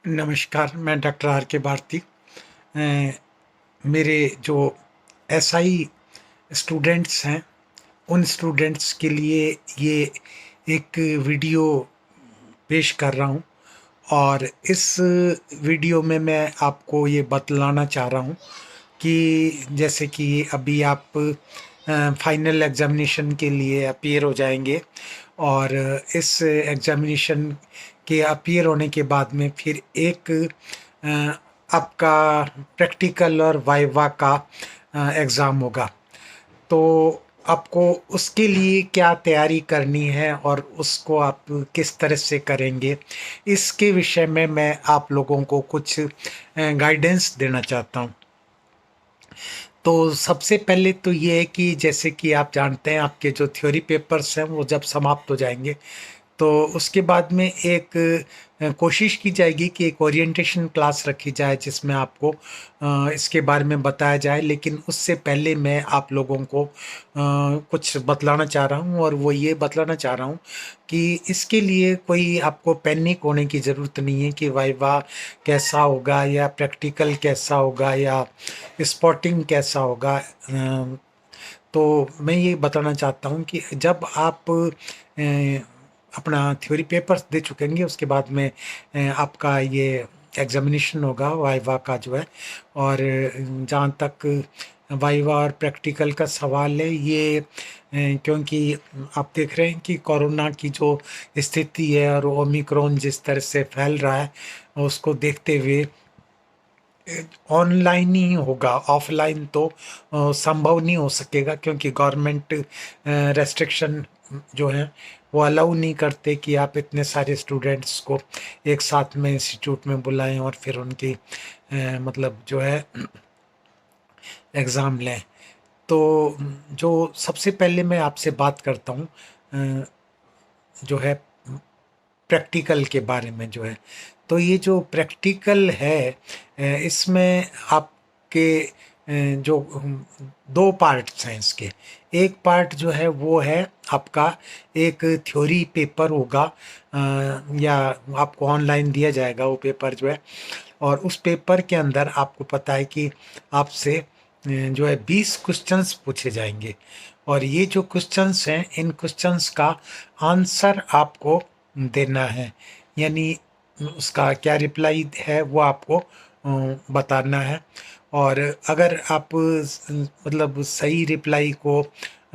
नमस्कार, मैं doctor R के भारती। मेरे जो एसआई स्टूडेंट्स हैं, उन स्टूडेंट्स के लिए ये एक वीडियो पेश कर रहा हूँ। और इस वीडियो में मैं आपको ये बतलाना चाह रहा हूँ कि जैसे कि अभी आप फाइनल एग्जामिनेशन के लिए अपीयर हो जाएंगे, और इस एग्जामिनेशन के अपीयर होने के बाद में फिर एक आपका प्रैक्टिकल और वाइवा का एग्ज़ाम होगा। तो आपको उसके लिए क्या तैयारी करनी है और उसको आप किस तरह से करेंगे, इसके विषय में मैं आप लोगों को कुछ गाइडेंस देना चाहता हूँ। तो सबसे पहले तो ये है कि जैसे कि आप जानते हैं, आपके जो थ्योरी पेपर्स हैं वो जब समाप्त हो जाएंगे, तो उसके बाद में एक कोशिश की जाएगी कि एक ओरिएंटेशन क्लास रखी जाए जिसमें आपको इसके बारे में बताया जाए। लेकिन उससे पहले मैं आप लोगों को कुछ बतलाना चाह रहा हूँ, और वो ये बतलाना चाह रहा हूँ कि इसके लिए कोई आपको पैनिक होने की ज़रूरत नहीं है कि वाइवा कैसा होगा या प्रैक्टिकल कैसा होगा या स्पॉटिंग कैसा होगा। तो मैं ये बताना चाहता हूँ कि जब आप अपना थ्योरी पेपर्स दे चुकेंगे, उसके बाद में आपका ये एग्जामिनेशन होगा वाइवा का जो है। और जहाँ तक वाइवा और प्रैक्टिकल का सवाल है, ये क्योंकि आप देख रहे हैं कि कोरोना की जो स्थिति है और ओमिक्रॉन जिस तरह से फैल रहा है, उसको देखते हुए ऑनलाइन ही होगा। ऑफलाइन तो संभव नहीं हो सकेगा, क्योंकि गवर्नमेंट रेस्ट्रिक्शन जो है वो अलाउ नहीं करते कि आप इतने सारे स्टूडेंट्स को एक साथ में इंस्टीट्यूट में बुलाएं और फिर उनकी मतलब जो है एग्ज़ाम लें। तो जो सबसे पहले मैं आपसे बात करता हूँ जो है प्रैक्टिकल के बारे में जो है। तो ये जो प्रैक्टिकल है, इसमें आपके जो दो पार्ट्स हैं इसके। एक पार्ट जो है वो है आपका एक थ्योरी पेपर होगा, या आपको ऑनलाइन दिया जाएगा वो पेपर जो है। और उस पेपर के अंदर आपको पता है कि आपसे जो है 20 क्वेश्चंस पूछे जाएंगे, और ये जो क्वेश्चंस हैं, इन क्वेश्चंस का आंसर आपको देना है। यानी उसका क्या रिप्लाई है वो आपको बताना है। और अगर आप मतलब सही रिप्लाई को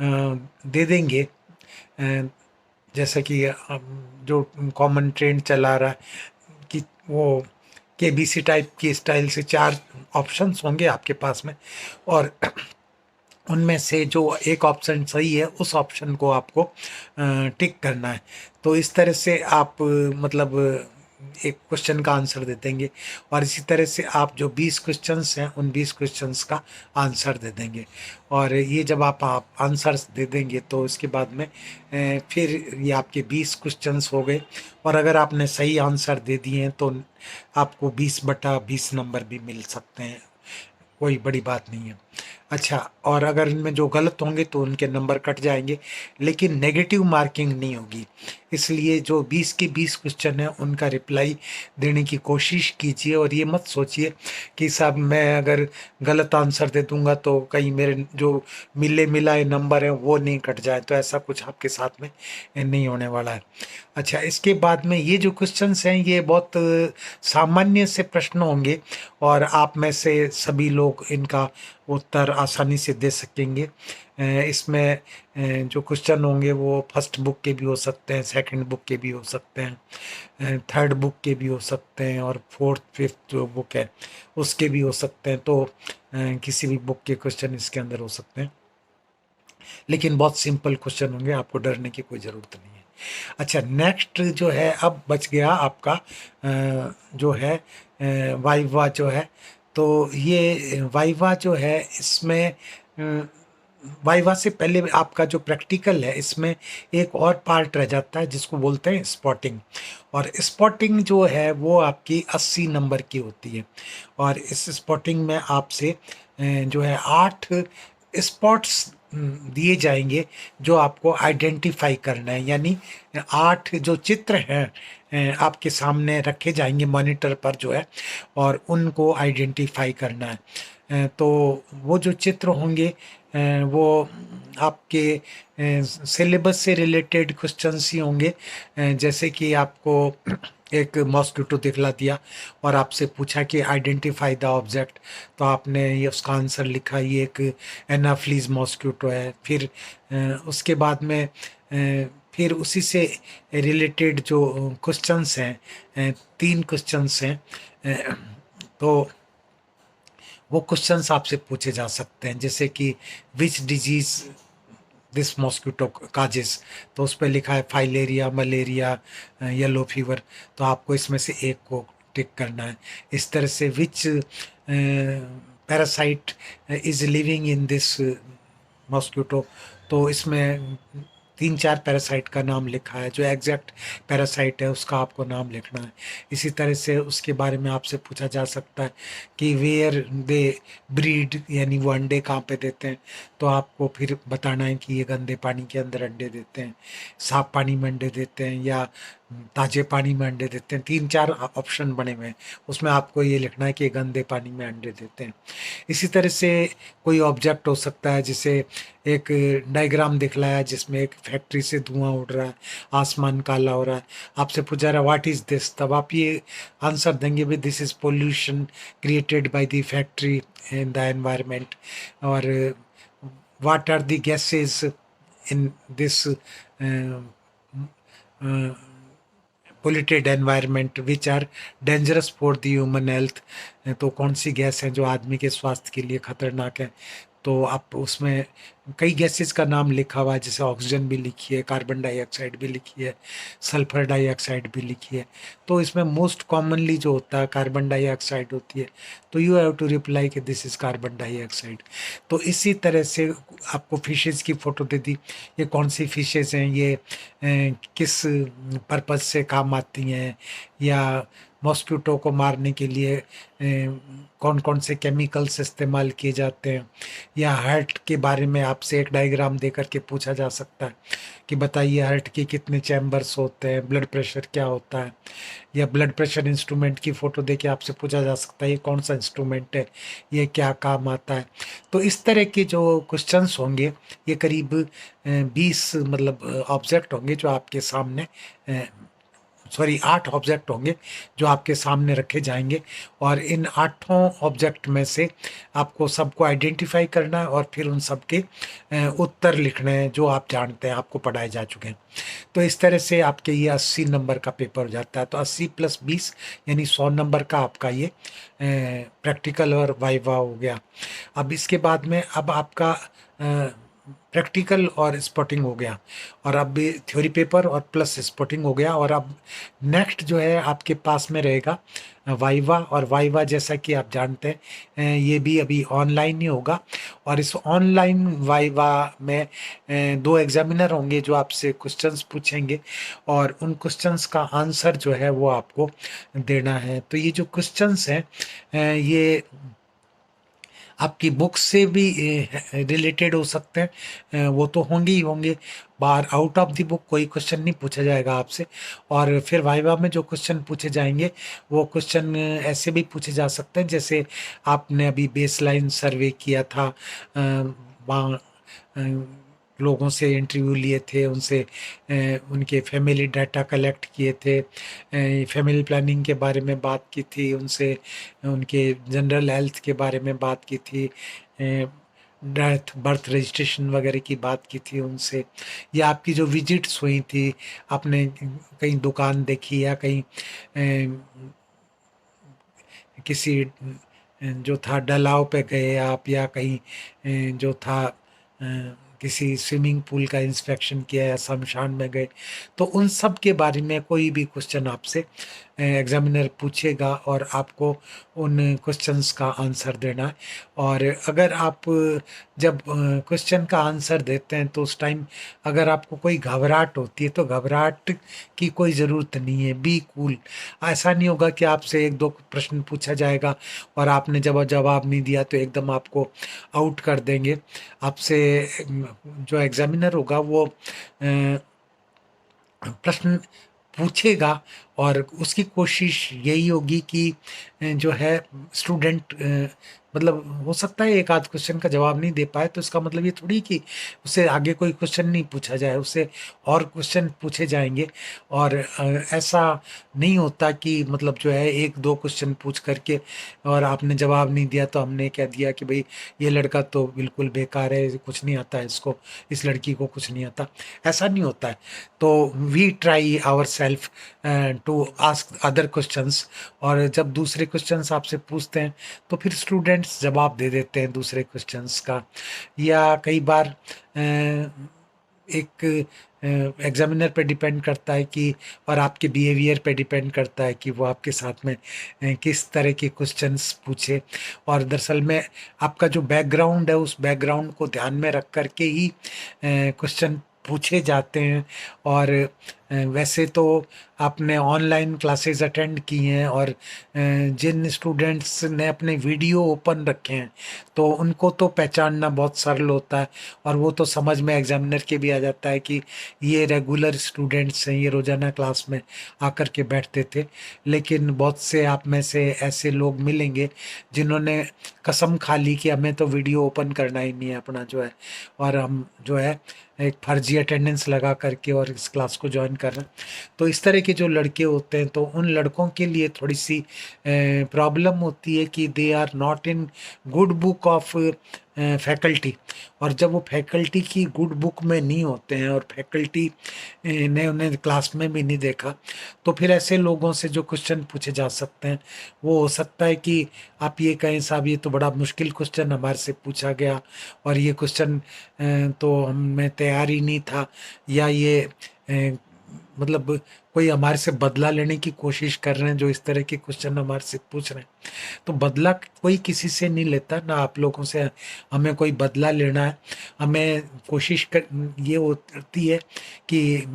दे देंगे, जैसे कि जो कॉमन ट्रेंड चला रहा है कि वो केबीसी टाइप की स्टाइल से चार ऑप्शंस होंगे आपके पास में, और उनमें से जो एक ऑप्शन सही है उस ऑप्शन को आपको टिक करना है। तो इस तरह से आप मतलब एक क्वेश्चन का आंसर दे देंगे, और इसी तरह से आप जो 20 क्वेश्चंस हैं उन 20 क्वेश्चंस का आंसर दे देंगे। और ये जब आप आंसर्स दे देंगे तो इसके बाद में फिर ये आपके 20 क्वेश्चंस हो गए। और अगर आपने सही आंसर दे दिए हैं तो आपको 20/20 नंबर भी मिल सकते हैं, कोई बड़ी बात नहीं है। अच्छा, और अगर इनमें जो गलत होंगे तो उनके नंबर कट जाएंगे, लेकिन नेगेटिव मार्किंग नहीं होगी। इसलिए जो 20 के 20 क्वेश्चन है उनका रिप्लाई देने की कोशिश कीजिए, और ये मत सोचिए कि साहब मैं अगर गलत आंसर दे दूंगा तो कहीं मेरे जो मिले मिलाए नंबर हैं वो नहीं कट जाए। तो ऐसा कुछ आपके साथ में नहीं होने वाला है। अच्छा, इसके बाद में ये जो क्वेश्चंस हैं ये बहुत सामान्य से प्रश्न होंगे, और आप में से सभी लोग इनका उत्तर आसानी से दे सकेंगे। इसमें जो क्वेश्चन होंगे वो फर्स्ट बुक के भी हो सकते हैं, सेकंड बुक के भी हो सकते हैं, थर्ड बुक के भी हो सकते हैं, और फोर्थ फिफ्थ जो बुक है उसके भी हो सकते हैं। तो किसी भी बुक के क्वेश्चन इसके अंदर हो सकते हैं, लेकिन बहुत सिंपल क्वेश्चन होंगे, आपको डरने की कोई ज़रूरत नहीं है। अच्छा, नेक्स्ट जो है अब बच गया आपका जो है वाइवा जो है। तो ये वाइवा जो है इसमें वाइवा से पहले आपका जो प्रैक्टिकल है इसमें एक और पार्ट रह जाता है जिसको बोलते हैं स्पॉटिंग। और स्पॉटिंग जो है वो आपकी 80 नंबर की होती है, और इस स्पॉटिंग में आपसे जो है 8 स्पॉट्स दिए जाएंगे जो आपको आइडेंटिफाई करना है, यानी 8 जो चित्र हैं आपके सामने रखे जाएंगे मॉनिटर पर जो है, और उनको आइडेंटिफाई करना है। तो वो जो चित्र होंगे वो आपके सिलेबस से रिलेटेड क्वेश्चंस ही होंगे। जैसे कि आपको एक मॉस्किटो दिखला दिया और आपसे पूछा कि आइडेंटिफाई द ऑब्जेक्ट, तो आपने ये उसका आंसर लिखा, ये एक एनाफ्लीज मॉस्किटो है। फिर उसके बाद में फिर उसी से रिलेटेड जो क्वेश्चंस हैं, 3 क्वेश्चंस हैं, तो वो क्वेश्चंस आपसे पूछे जा सकते हैं। जैसे कि which disease this mosquito causes, तो उस पर लिखा है फाइलेरिया, मलेरिया, येलो फीवर, तो आपको इसमें से एक को टिक करना है। इस तरह से which parasite is living in this mosquito, तो इसमें 3-4 पैरासाइट का नाम लिखा है, जो एग्जैक्ट पैरासाइट है उसका आपको नाम लिखना है। इसी तरह से उसके बारे में आपसे पूछा जा सकता है कि वेयर दे ब्रीड, यानी वो अंडे कहाँ पे देते हैं, तो आपको फिर बताना है कि ये गंदे पानी के अंदर अंडे देते हैं, साफ पानी में अंडे देते हैं, या ताजे पानी में अंडे देते हैं। 3-4 ऑप्शन बने हुए हैं, उसमें आपको ये लिखना है कि गंदे पानी में अंडे देते हैं। इसी तरह से कोई ऑब्जेक्ट हो सकता है, जिसे एक डायग्राम दिखलाया जिसमें एक फैक्ट्री से धुआं उड़ रहा है, आसमान काला हो रहा है, आपसे पूछा रहा व्हाट इज दिस, तब आप ये आंसर देंगे भी this is pollution created by the factory in the environment, और what are the gases in this polluted environment which are dangerous for the human health, तो कौन सी गैस है जो आदमी के स्वास्थ्य के लिए खतरनाक है। तो आप उसमें कई गैसेस का नाम लिखा हुआ है, जैसे ऑक्सीजन भी लिखी है, कार्बन डाइऑक्साइड भी लिखी है, सल्फर डाइऑक्साइड भी लिखी है। तो इसमें मोस्ट कॉमनली जो होता है कार्बन डाइऑक्साइड होती है, तो यू हैव टू रिप्लाई कि दिस इज़ कार्बन डाइऑक्साइड। तो इसी तरह से आपको फिशेज़ की फ़ोटो दे दी, ये कौन सी फिशेज़ हैं, ये किस पर्पज़ से काम आती हैं, या मॉस्किटो को मारने के लिए कौन कौन से केमिकल्स इस्तेमाल किए जाते हैं, या हार्ट के बारे में आपसे एक डायग्राम दे करके पूछा जा सकता है कि बताइए हार्ट के कितने चैम्बर्स होते हैं, ब्लड प्रेशर क्या होता है, या ब्लड प्रेशर इंस्ट्रूमेंट की फ़ोटो दे के आपसे पूछा जा सकता है ये कौन सा इंस्ट्रूमेंट है, ये क्या काम आता है। तो इस तरह के जो क्वेश्चंस होंगे, ये करीब 20 मतलब ऑब्जेक्ट होंगे जो आपके सामने, सॉरी 8 ऑब्जेक्ट होंगे जो आपके सामने रखे जाएंगे, और इन 8 ऑब्जेक्ट में से आपको सबको आइडेंटिफाई करना है और फिर उन सब के उत्तर लिखने हैं जो आप जानते हैं, आपको पढ़ाए जा चुके हैं। तो इस तरह से आपके ये 80 नंबर का पेपर हो जाता है। तो 80 + 20 यानी 100 नंबर का आपका ये प्रैक्टिकल और वाइवा हो गया। अब इसके बाद में अब आपका प्रैक्टिकल और स्पॉटिंग हो गया, और अब भी थ्योरी पेपर और प्लस स्पॉटिंग हो गया। और अब नेक्स्ट जो है आपके पास में रहेगा वाइवा, और वाइवा जैसा कि आप जानते हैं ये भी अभी ऑनलाइन ही होगा। और इस ऑनलाइन वाइवा में 2 एग्जामिनर होंगे जो आपसे क्वेश्चंस पूछेंगे, और उन क्वेश्चंस का आंसर जो है वो आपको देना है। तो ये जो क्वेश्चंस हैं ये आपकी बुक से भी रिलेटेड हो सकते हैं, वो तो होंगे ही होंगे। बाहर आउट ऑफ द बुक कोई क्वेश्चन नहीं पूछा जाएगा आपसे। और फिर वाइवा में जो क्वेश्चन पूछे जाएंगे वो क्वेश्चन ऐसे भी पूछे जा सकते हैं, जैसे आपने अभी बेसलाइन सर्वे किया था, वहाँ लोगों से इंटरव्यू लिए थे, उनसे उनके फैमिली डाटा कलेक्ट किए थे, फैमिली प्लानिंग के बारे में बात की थी उनसे, उनके जनरल हेल्थ के बारे में बात की थी, डेथ बर्थ रजिस्ट्रेशन वगैरह की बात की थी उनसे, या आपकी जो विजिट्स हुई थी, आपने कहीं दुकान देखी या कहीं किसी जो था डलाव पे गए आप, या कहीं जो था किसी स्विमिंग पूल का इंस्पेक्शन किया या शमशान में गए, तो उन सब के बारे में कोई भी क्वेश्चन आपसे एग्जामिनर पूछेगा और आपको उन क्वेश्चंस का आंसर देना है। और अगर आप जब क्वेश्चन का आंसर देते हैं तो उस टाइम अगर आपको कोई घबराहट होती है तो घबराहट की कोई ज़रूरत नहीं है, बी कूल। ऐसा नहीं होगा कि आपसे एक दो प्रश्न पूछा जाएगा और आपने जब जवाब नहीं दिया तो एकदम आपको आउट कर देंगे। आपसे जो एग्जामिनर होगा वो प्रश्न पूछेगा और उसकी कोशिश यही होगी कि जो है स्टूडेंट मतलब हो सकता है एक आध क्वेश्चन का जवाब नहीं दे पाए, तो इसका मतलब ये थोड़ी कि उससे आगे कोई क्वेश्चन नहीं पूछा जाए, उससे और क्वेश्चन पूछे जाएंगे। और ऐसा नहीं होता कि मतलब जो है एक दो क्वेश्चन पूछ करके और आपने जवाब नहीं दिया तो हमने कह दिया कि भाई ये लड़का तो बिल्कुल बेकार है, कुछ नहीं आता है इसको, इस लड़की को कुछ नहीं आता। ऐसा नहीं होता है। तो we try ourself to ask other questions. और जब दूसरे क्वेश्चंस आपसे पूछते हैं तो फिर स्टूडेंट्स जवाब दे देते हैं दूसरे क्वेश्चंस का। या कई बार एक एग्जामिनर पे डिपेंड करता है कि और आपके बिहेवियर पे डिपेंड करता है कि वो आपके साथ में किस तरह के क्वेश्चंस पूछे। और दरअसल में आपका जो बैकग्राउंड है उस बैकग्राउंड को ध्यान में रख करके ही क्वेश्चन पूछे जाते हैं। और वैसे तो आपने ऑनलाइन क्लासेस अटेंड की हैं और जिन स्टूडेंट्स ने अपने वीडियो ओपन रखे हैं तो उनको तो पहचानना बहुत सरल होता है और वो तो समझ में एग्जामिनर के भी आ जाता है कि ये रेगुलर स्टूडेंट्स हैं, ये रोज़ाना क्लास में आकर के बैठते थे। लेकिन बहुत से आप में से ऐसे लोग मिलेंगे जिन्होंने कसम खा ली कि हमें तो वीडियो ओपन करना ही नहीं है अपना जो है, और हम जो है एक फर्जी अटेंडेंस लगा करके और इस क्लास को ज्वाइन कर रहे हैं। तो इस तरह के जो लड़के होते हैं तो उन लड़कों के लिए थोड़ी सी प्रॉब्लम होती है कि they are not in good book of faculty. और जब वो फैकल्टी की गुड बुक में नहीं होते हैं और फैकल्टी ने उन्हें क्लास में भी नहीं देखा, तो फिर ऐसे लोगों से जो क्वेश्चन पूछे जा सकते हैं वो हो सकता है कि आप ये कहें साहब ये तो बड़ा मुश्किल क्वेश्चन हमारे से पूछा गया और ये क्वेश्चन तो हमें तैयार ही नहीं था, या ये मतलब कोई हमारे से बदला लेने की कोशिश कर रहे हैं जो इस तरह के क्वेश्चन हमारे से पूछ रहे हैं। तो बदला कोई किसी से नहीं लेता, ना आप लोगों से हमें कोई बदला लेना है। हमें कोशिश कर ये होती है कि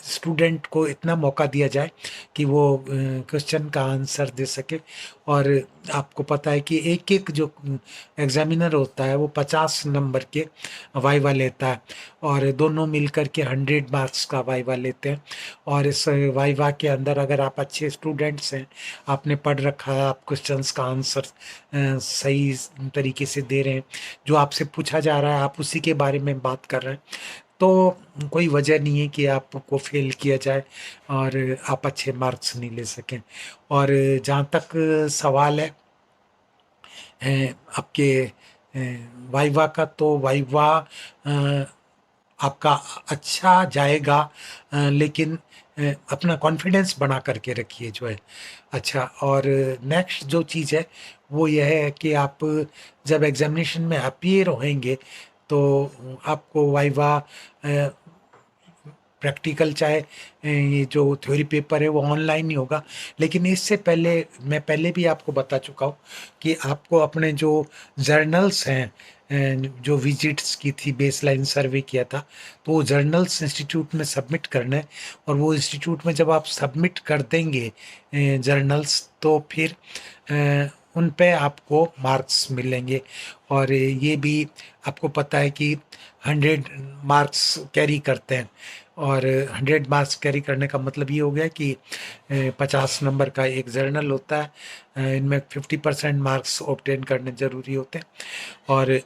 स्टूडेंट को इतना मौका दिया जाए कि वो क्वेश्चन का आंसर दे सके। और आपको पता है कि एक एक जो एग्जामिनर होता है वो 50 नंबर के वाइवा लेता है और दोनों मिलकर के 100 मार्क्स का वाइवा लेते हैं। और इस वाइवा के अंदर अगर आप अच्छे स्टूडेंट्स हैं, आपने पढ़ रखा है, आप क्वेश्चंस का आंसर सही तरीके से दे रहे हैं, जो आपसे पूछा जा रहा है आप उसी के बारे में बात कर रहे हैं, तो कोई वजह नहीं है कि आपको फेल किया जाए और आप अच्छे मार्क्स नहीं ले सकें। और जहाँ तक सवाल है आपके वाइवा का, तो वाइवा आपका अच्छा जाएगा, लेकिन अपना कॉन्फिडेंस बना करके रखिए जो है। अच्छा, और नेक्स्ट जो चीज़ है वो यह है कि आप जब एग्जामिनेशन में अपीयर होंगे तो आपको वाइवा प्रैक्टिकल चाहे ये जो थ्योरी पेपर है वो ऑनलाइन ही होगा। लेकिन इससे पहले मैं पहले भी आपको बता चुका हूँ कि आपको अपने जो जर्नल्स हैं जो विजिट्स की थी, बेसलाइन सर्वे किया था, तो वो जर्नल्स इंस्टीट्यूट में सबमिट करना है। और वो इंस्टीट्यूट में जब आप सबमिट कर देंगे जर्नल्स तो फिर उन पे आपको मार्क्स मिलेंगे। और ये भी आपको पता है कि 100 मार्क्स कैरी करते हैं और 100 मार्क्स कैरी करने का मतलब ये हो गया कि 50 नंबर का एक जर्नल होता है, इनमें 50% मार्क्स ऑब्टेन करने ज़रूरी होते हैं। और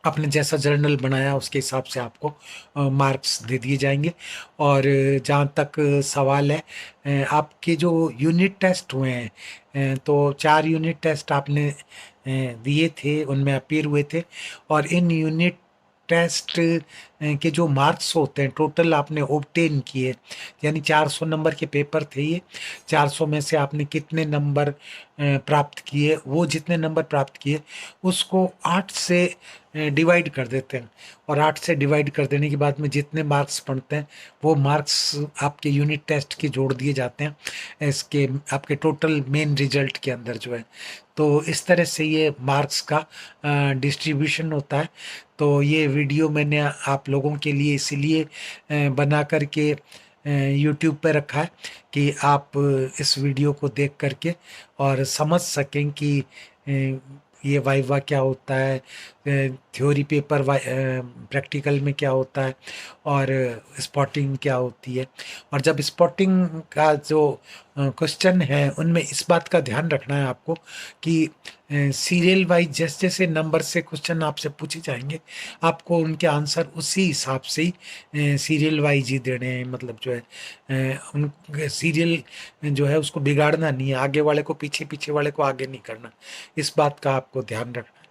आपने जैसा जर्नल बनाया उसके हिसाब से आपको मार्क्स दे दिए जाएंगे। और जहाँ तक सवाल है आपके जो यूनिट टेस्ट हुए हैं, तो 4 यूनिट टेस्ट आपने दिए थे, उनमें अपीयर हुए थे। और इन यूनिट टेस्ट के जो मार्क्स होते हैं टोटल आपने ऑब्टेन किए, यानी 400 नंबर के पेपर थे ये, 400 में से आपने कितने नंबर प्राप्त किए, वो जितने नंबर प्राप्त किए उसको 8 से डिवाइड कर देते हैं, और 8 से डिवाइड कर देने के बाद में जितने मार्क्स बनते हैं वो मार्क्स आपके यूनिट टेस्ट के जोड़ दिए जाते हैं इसके आपके टोटल मेन रिजल्ट के अंदर जो है। तो इस तरह से ये मार्क्स का डिस्ट्रीब्यूशन होता है। तो ये वीडियो मैंने आप लोगों के लिए इसीलिए बना करके यूट्यूब पे रखा है कि आप इस वीडियो को देख करके और समझ सकें कि ये वाइवा क्या होता है, थ्योरी पेपर प्रैक्टिकल में क्या होता है, और स्पॉटिंग क्या होती है। और जब स्पॉटिंग का जो क्वेश्चन है उनमें इस बात का ध्यान रखना है आपको कि सीरियल वाइज जैसे जैसे नंबर से क्वेश्चन आपसे पूछे जाएंगे आपको उनके आंसर उसी हिसाब से ही सीरियल वाइज ही देने हैं। मतलब जो है उन सीरियल जो है उसको बिगाड़ना नहीं है, आगे वाले को पीछे, पीछे वाले को आगे नहीं करना। इस बात का आपको ध्यान रखना है।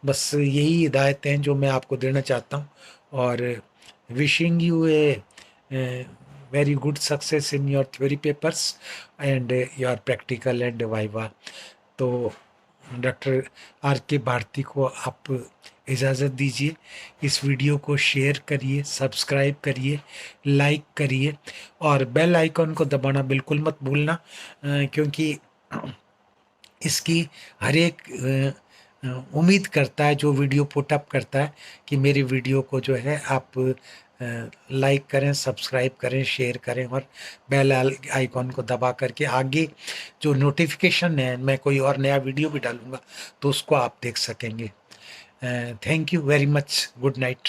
बस यही हिदायतें हैं जो मैं आपको देना चाहता हूँ, और wishing U a very good success in your theory papers and your practical and viva. तो डॉक्टर आर के भारती को आप इजाज़त दीजिए। इस वीडियो को शेयर करिए, सब्सक्राइब करिए, लाइक करिए, और बेल आइकॉन को दबाना बिल्कुल मत भूलना, क्योंकि इसकी हर एक उम्मीद करता है जो वीडियो पुटअप करता है कि मेरी वीडियो को जो है आप लाइक करें, सब्सक्राइब करें, शेयर करें, और बेल आइकॉन को दबा करके आगे जो नोटिफिकेशन है, मैं कोई और नया वीडियो भी डालूंगा तो उसको आप देख सकेंगे। Thank you very much. Good night.